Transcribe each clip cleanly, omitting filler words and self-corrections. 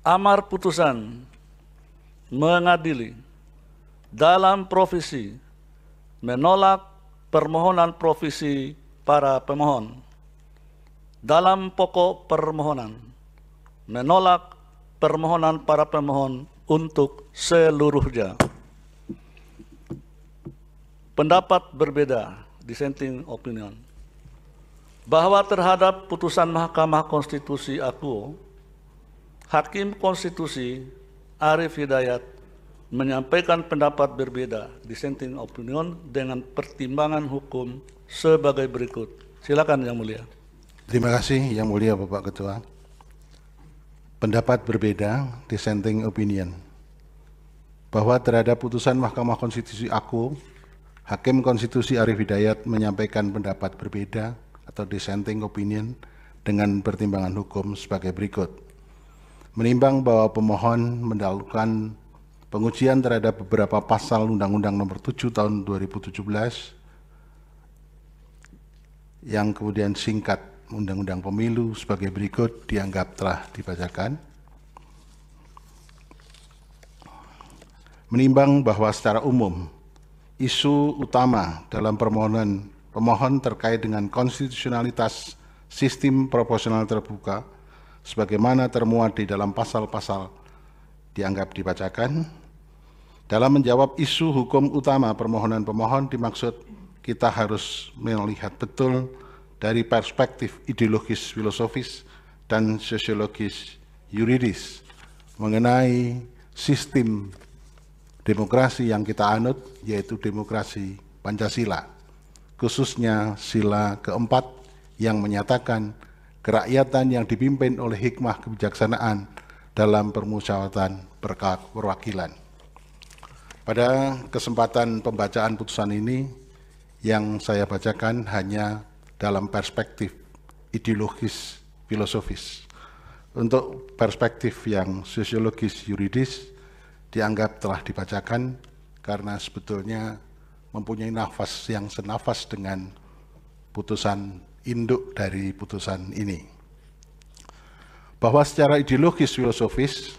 amar putusan mengadili dalam provisi menolak permohonan provisi para pemohon. Dalam pokok permohonan menolak permohonan para pemohon untuk seluruhnya. Pendapat berbeda, dissenting opinion, bahwa terhadap putusan Mahkamah Konstitusi aku, Hakim Konstitusi Arief Hidayat menyampaikan pendapat berbeda, dissenting opinion, dengan pertimbangan hukum sebagai berikut. Silakan Yang Mulia. Terima kasih Yang Mulia Bapak Ketua. Pendapat berbeda, dissenting opinion, bahwa terhadap putusan Mahkamah Konstitusi aku, Hakim Konstitusi Arief Hidayat menyampaikan pendapat berbeda atau dissenting opinion dengan pertimbangan hukum sebagai berikut. Menimbang bahwa pemohon mendahulukan pengujian terhadap beberapa pasal Undang-Undang Nomor 7 Tahun 2017 yang kemudian singkat Undang-Undang Pemilu sebagai berikut dianggap telah dibacakan. Menimbang bahwa secara umum isu utama dalam permohonan pemohon terkait dengan konstitusionalitas sistem proporsional terbuka sebagaimana termuat di dalam pasal-pasal dianggap dibacakan. Dalam menjawab isu hukum utama permohonan pemohon dimaksud kita harus melihat betul dari perspektif ideologis filosofis dan sosiologis yuridis mengenai sistem demokrasi yang kita anut, yaitu demokrasi Pancasila, khususnya sila keempat yang menyatakan kerakyatan yang dipimpin oleh hikmah kebijaksanaan dalam permusyawaratan perwakilan. Pada kesempatan pembacaan putusan ini, yang saya bacakan hanya dalam perspektif ideologis filosofis. Untuk perspektif yang sosiologis yuridis dianggap telah dibacakan karena sebetulnya mempunyai nafas yang senafas dengan putusan induk dari putusan ini. Bahwa secara ideologis filosofis,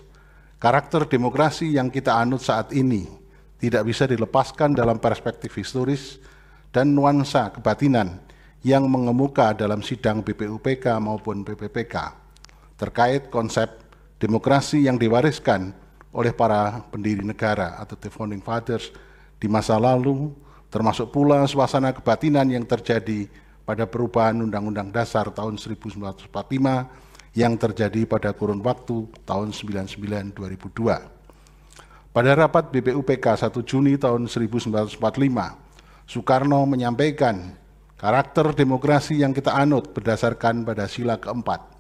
karakter demokrasi yang kita anut saat ini tidak bisa dilepaskan dalam perspektif historis dan nuansa kebatinan yang mengemuka dalam sidang BPUPK maupun PPPK terkait konsep demokrasi yang diwariskan oleh para pendiri negara atau the founding fathers di masa lalu, termasuk pula suasana kebatinan yang terjadi pada perubahan Undang-Undang Dasar tahun 1945 yang terjadi pada kurun waktu tahun 99-2002. Pada rapat BPUPK 1 Juni tahun 1945, Soekarno menyampaikan karakter demokrasi yang kita anut berdasarkan pada sila keempat.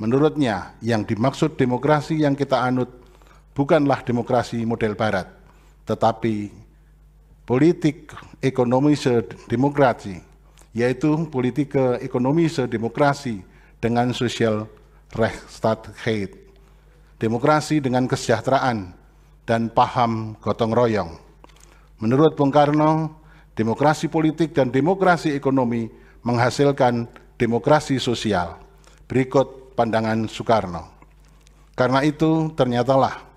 Menurutnya, yang dimaksud demokrasi yang kita anut bukanlah demokrasi model barat, tetapi politik ekonomi sedemokrasi, yaitu politik ekonomi sedemokrasi dengan social rechtsstaatheid, demokrasi dengan kesejahteraan dan paham gotong royong. Menurut Bung Karno, demokrasi politik dan demokrasi ekonomi menghasilkan demokrasi sosial. Berikut pandangan Soekarno. Karena itu ternyatalah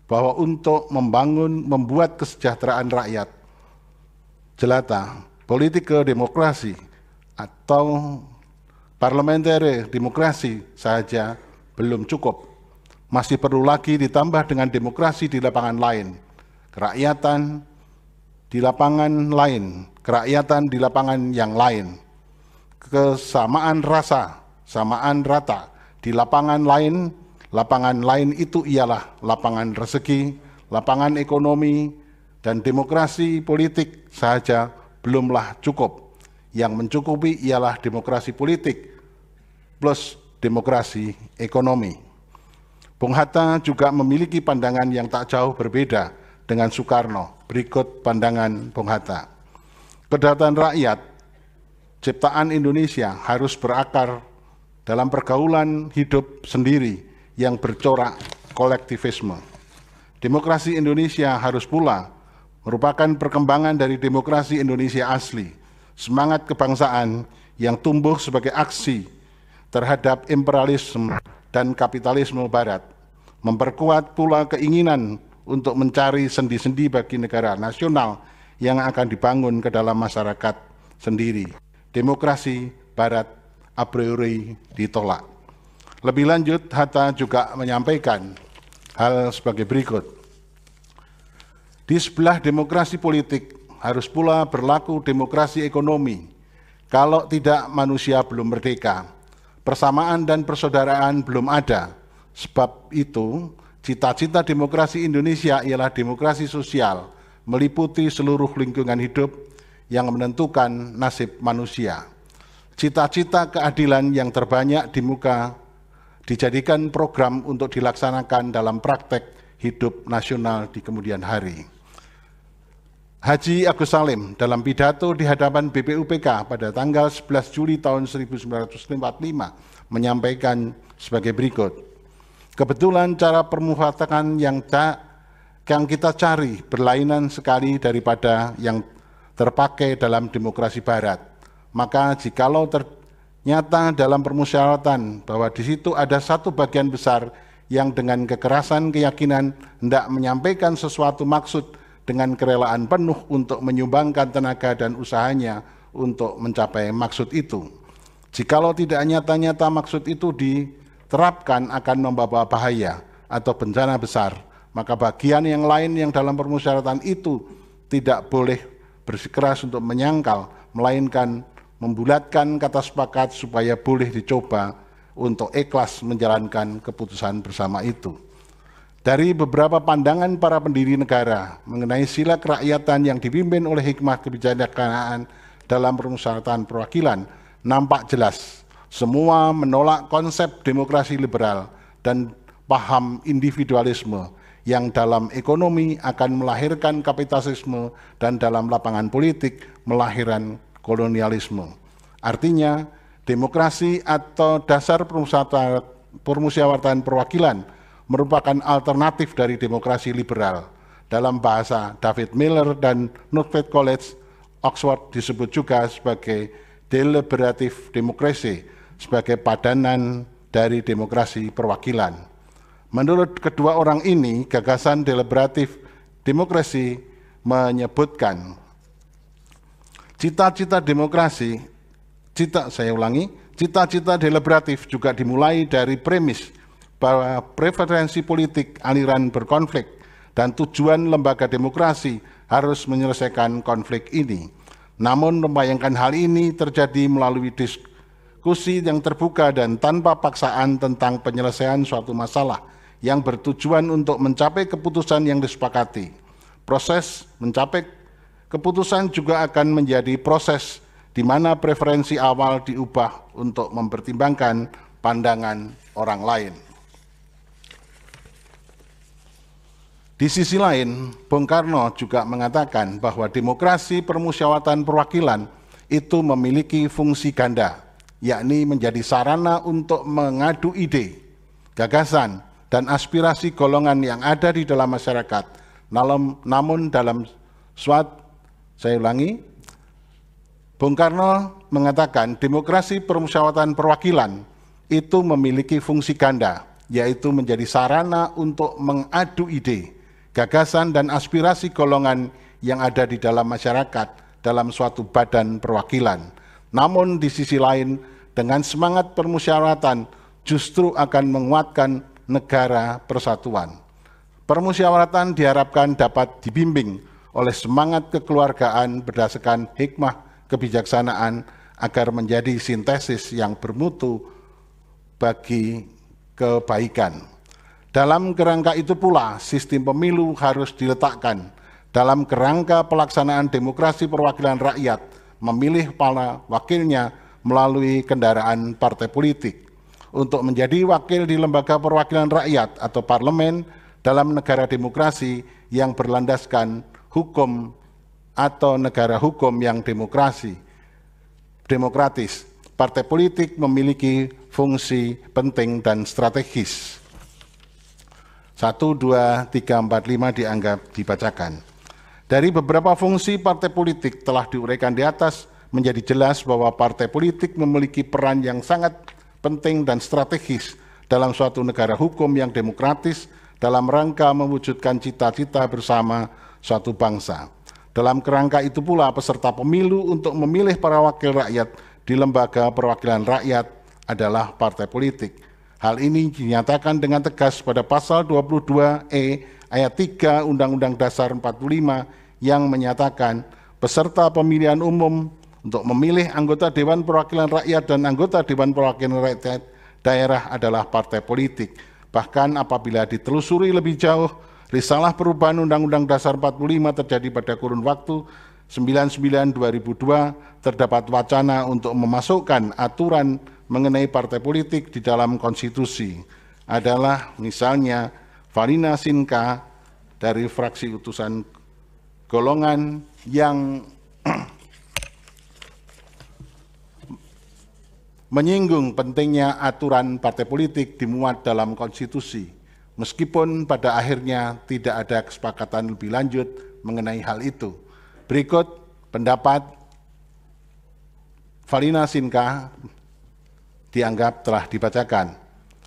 bahwa untuk membuat kesejahteraan rakyat jelata, politik demokrasi atau parliamentary demokrasi saja belum cukup. Masih perlu lagi ditambah dengan demokrasi di lapangan lain, kerakyatan di lapangan lain, kerakyatan di lapangan yang lain, kesamaan rasa, samaan rata di lapangan lain itu ialah lapangan rezeki, lapangan ekonomi, dan demokrasi politik saja belumlah cukup. Yang mencukupi ialah demokrasi politik plus demokrasi ekonomi. Bung Hatta juga memiliki pandangan yang tak jauh berbeda dengan Soekarno. Berikut pandangan Bung Hatta. Kedaulatan rakyat, ciptaan Indonesia harus berakar dalam pergaulan hidup sendiri yang bercorak kolektivisme. Demokrasi Indonesia harus pula merupakan perkembangan dari demokrasi Indonesia asli, semangat kebangsaan yang tumbuh sebagai aksi terhadap imperialisme dan kapitalisme barat, memperkuat pula keinginan untuk mencari sendi-sendi bagi negara nasional yang akan dibangun ke dalam masyarakat sendiri. Demokrasi Barat a priori ditolak. Lebih lanjut, Hatta juga menyampaikan hal sebagai berikut. Di sebelah demokrasi politik harus pula berlaku demokrasi ekonomi. Kalau tidak, manusia belum merdeka. Persamaan dan persaudaraan belum ada. Sebab itu, cita-cita demokrasi Indonesia ialah demokrasi sosial, meliputi seluruh lingkungan hidup yang menentukan nasib manusia. Cita-cita keadilan yang terbanyak di muka dijadikan program untuk dilaksanakan dalam praktek hidup nasional di kemudian hari. Haji Agus Salim dalam pidato di hadapan BPUPK pada tanggal 11 Juli tahun 1945 menyampaikan sebagai berikut. Kebetulan cara permufakat yang kita cari berlainan sekali daripada yang terpakai dalam demokrasi Barat. Maka jikalau ternyata dalam permusyawaratan bahwa di situ ada satu bagian besar yang dengan kekerasan keyakinan hendak menyampaikan sesuatu maksud dengan kerelaan penuh untuk menyumbangkan tenaga dan usahanya untuk mencapai maksud itu. Jikalau tidak nyata-nyata maksud itu diterapkan akan membawa bahaya atau bencana besar, maka bagian yang lain yang dalam permusyawaratan itu tidak boleh bersikeras untuk menyangkal, melainkan membulatkan kata sepakat supaya boleh dicoba untuk ikhlas menjalankan keputusan bersama itu. Dari beberapa pandangan para pendiri negara mengenai sila kerakyatan yang dipimpin oleh hikmah kebijaksanaan dalam permusyawaratan perwakilan, nampak jelas semua menolak konsep demokrasi liberal dan paham individualisme yang dalam ekonomi akan melahirkan kapitalisme dan dalam lapangan politik melahirkan kolonialisme. Artinya, demokrasi atau dasar permusyawaratan perwakilan merupakan alternatif dari demokrasi liberal. Dalam bahasa David Miller dan Northfield College, Oxford disebut juga sebagai deliberative democracy, sebagai padanan dari demokrasi perwakilan. Menurut kedua orang ini, gagasan deliberative demokrasi menyebutkan cita-cita deliberatif juga dimulai dari premis bahwa preferensi politik aliran berkonflik dan tujuan lembaga demokrasi harus menyelesaikan konflik ini. Namun membayangkan hal ini terjadi melalui diskusi yang terbuka dan tanpa paksaan tentang penyelesaian suatu masalah yang bertujuan untuk mencapai keputusan yang disepakati. Proses mencapai keputusan juga akan menjadi proses di mana preferensi awal diubah untuk mempertimbangkan pandangan orang lain. Di sisi lain, Bung Karno juga mengatakan bahwa demokrasi permusyawaratan perwakilan itu memiliki fungsi ganda, yakni menjadi sarana untuk mengadu ide, gagasan, dan aspirasi golongan yang ada di dalam masyarakat. Namun dalam Bung Karno mengatakan demokrasi permusyawaratan perwakilan itu memiliki fungsi ganda, yaitu menjadi sarana untuk mengadu ide, gagasan dan aspirasi golongan yang ada di dalam masyarakat dalam suatu badan perwakilan. Namun di sisi lain, dengan semangat permusyawaratan justru akan menguatkan negara persatuan. Permusyawaratan diharapkan dapat dibimbing oleh semangat kekeluargaan berdasarkan hikmah kebijaksanaan agar menjadi sintesis yang bermutu bagi kebaikan. Dalam kerangka itu pula, sistem pemilu harus diletakkan dalam kerangka pelaksanaan demokrasi perwakilan rakyat, memilih para wakilnya melalui kendaraan partai politik. Untuk menjadi wakil di lembaga perwakilan rakyat atau parlemen dalam negara demokrasi yang berlandaskan hukum atau negara hukum yang demokratis, partai politik memiliki fungsi penting dan strategis. 1, 2, 3, 4, 5 dianggap dibacakan. Dari beberapa fungsi partai politik telah diuraikan di atas, menjadi jelas bahwa partai politik memiliki peran yang sangat penting dan strategis dalam suatu negara hukum yang demokratis dalam rangka mewujudkan cita-cita bersama suatu bangsa. Dalam kerangka itu pula peserta pemilu untuk memilih para wakil rakyat di lembaga perwakilan rakyat adalah partai politik. Hal ini dinyatakan dengan tegas pada pasal 22E ayat 3 Undang-Undang Dasar 45 yang menyatakan peserta pemilihan umum untuk memilih anggota Dewan Perwakilan Rakyat dan anggota Dewan Perwakilan Rakyat daerah adalah partai politik. Bahkan apabila ditelusuri lebih jauh, risalah perubahan Undang-Undang Dasar 45 terjadi pada kurun waktu 99-2002, terdapat wacana untuk memasukkan aturan mengenai partai politik di dalam konstitusi. Adalah misalnya Farina Sinka dari fraksi utusan golongan yang menyinggung pentingnya aturan partai politik dimuat dalam konstitusi, meskipun pada akhirnya tidak ada kesepakatan lebih lanjut mengenai hal itu. Berikut pendapat Farina Sinka dianggap telah dibacakan.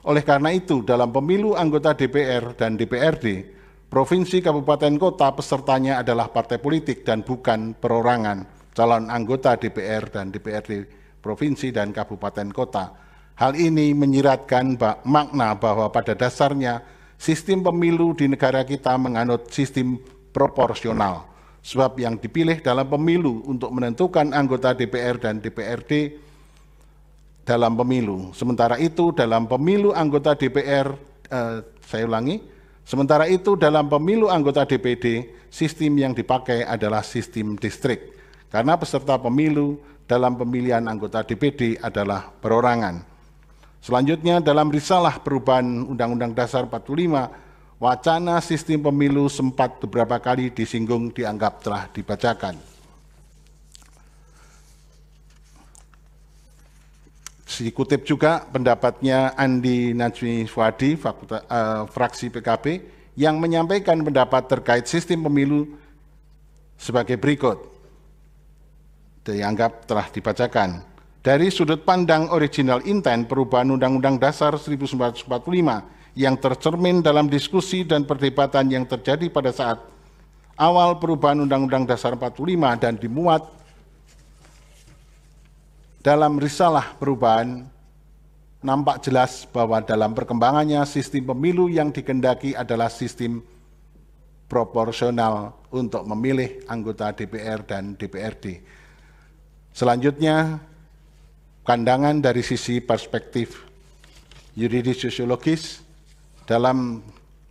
Oleh karena itu, dalam pemilu anggota DPR dan DPRD, provinsi, kabupaten, kota pesertanya adalah partai politik dan bukan perorangan calon anggota DPR dan DPRD provinsi dan kabupaten kota. Hal ini menyiratkan makna bahwa pada dasarnya sistem pemilu di negara kita menganut sistem proporsional. Sebab yang dipilih dalam pemilu untuk menentukan anggota DPR dan DPRD dalam pemilu. Sementara itu dalam pemilu anggota DPR, sementara itu dalam pemilu anggota DPD, sistem yang dipakai adalah sistem distrik. Karena peserta pemilu dalam pemilihan anggota DPD adalah perorangan. Selanjutnya dalam risalah perubahan Undang-Undang Dasar 45, wacana sistem pemilu sempat beberapa kali disinggung dianggap telah dibacakan. Dikutip juga pendapatnya Andi Najmi Fuadi, fraksi PKB, yang menyampaikan pendapat terkait sistem pemilu sebagai berikut. Dianggap telah dibacakan. Dari sudut pandang original intent perubahan Undang-Undang Dasar 1945 yang tercermin dalam diskusi dan perdebatan yang terjadi pada saat awal perubahan Undang-Undang Dasar 45 dan dimuat dalam risalah perubahan, nampak jelas bahwa dalam perkembangannya sistem pemilu yang dikehendaki adalah sistem proporsional untuk memilih anggota DPR dan DPRD. Selanjutnya, pandangan dari sisi perspektif yuridis sosiologis, dalam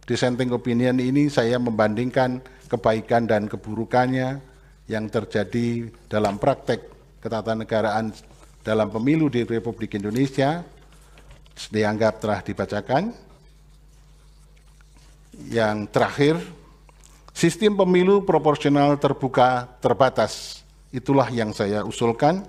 dissenting opinion ini saya membandingkan kebaikan dan keburukannya yang terjadi dalam praktek ketatanegaraan dalam pemilu di Republik Indonesia, dianggap telah dibacakan. Yang terakhir, sistem pemilu proporsional terbuka terbatas. Itulah yang saya usulkan.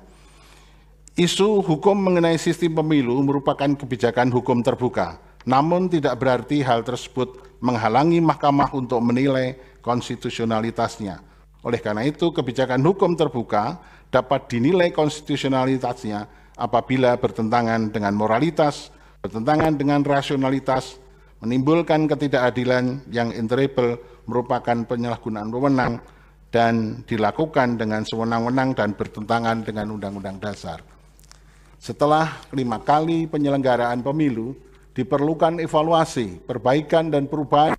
Isu hukum mengenai sistem pemilu merupakan kebijakan hukum terbuka, namun tidak berarti hal tersebut menghalangi Mahkamah untuk menilai konstitusionalitasnya. Oleh karena itu, kebijakan hukum terbuka dapat dinilai konstitusionalitasnya apabila bertentangan dengan moralitas, bertentangan dengan rasionalitas, menimbulkan ketidakadilan yang intolerable, merupakan penyalahgunaan wewenang, dan dilakukan dengan sewenang-wenang dan bertentangan dengan Undang-Undang Dasar. Setelah 5 kali penyelenggaraan pemilu, diperlukan evaluasi, perbaikan, dan perubahan.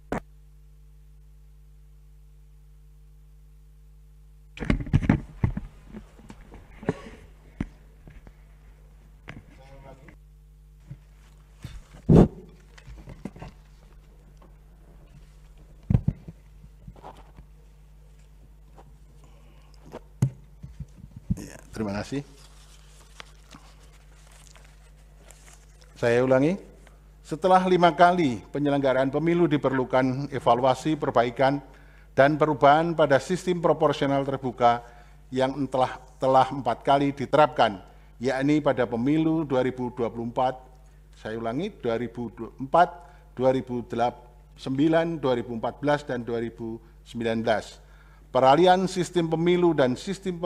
Terima kasih. Saya ulangi, setelah 5 kali penyelenggaraan pemilu diperlukan evaluasi, perbaikan, dan perubahan pada sistem proporsional terbuka yang telah 4 kali diterapkan, yakni pada pemilu 2024, saya ulangi, 2004, 2009, 2014, dan 2019. Peralihan sistem pemilu dan sistem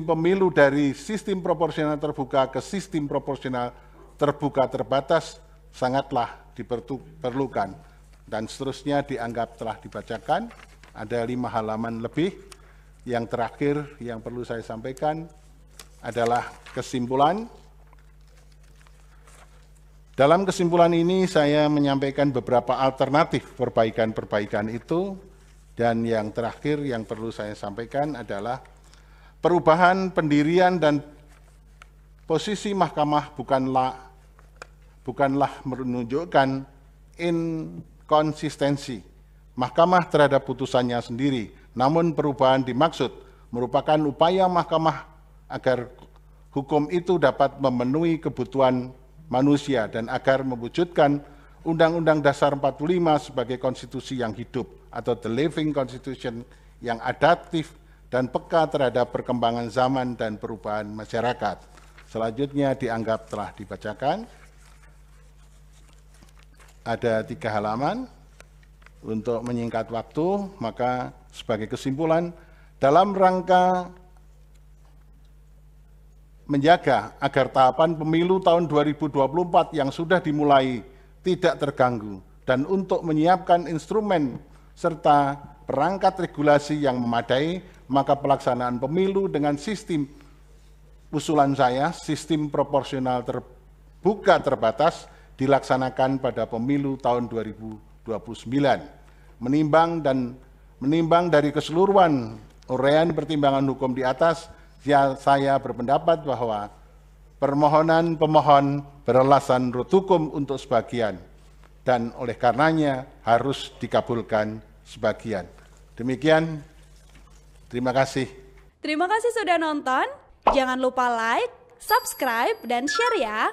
pemilu dari sistem proporsional terbuka ke sistem proporsional terbuka terbatas sangatlah diperlukan. Dan seterusnya dianggap telah dibacakan. Ada 5 halaman lebih. Yang terakhir yang perlu saya sampaikan adalah kesimpulan. Dalam kesimpulan ini saya menyampaikan beberapa alternatif perbaikan-perbaikan itu, dan yang terakhir yang perlu saya sampaikan adalah perubahan pendirian dan posisi mahkamah bukanlah menunjukkan inkonsistensi mahkamah terhadap putusannya sendiri, namun perubahan dimaksud merupakan upaya mahkamah agar hukum itu dapat memenuhi kebutuhan manusia dan agar mewujudkan Undang-Undang Dasar 45 sebagai konstitusi yang hidup atau the living constitution yang adaptif dan peka terhadap perkembangan zaman dan perubahan masyarakat. Selanjutnya dianggap telah dibacakan. Ada 3 halaman. Untuk menyingkat waktu, maka sebagai kesimpulan, dalam rangka menjaga agar tahapan pemilu tahun 2024 yang sudah dimulai tidak terganggu, dan untuk menyiapkan instrumen serta perangkat regulasi yang memadai, maka pelaksanaan pemilu dengan sistem usulan saya, sistem proporsional terbuka terbatas, dilaksanakan pada pemilu tahun 2029. Menimbang dari keseluruhan uraian pertimbangan hukum di atas, saya berpendapat bahwa permohonan pemohon beralasan menurut hukum untuk sebagian, dan oleh karenanya harus dikabulkan sebagian. Demikian, terima kasih. Terima kasih sudah nonton. Jangan lupa like, subscribe, dan share ya.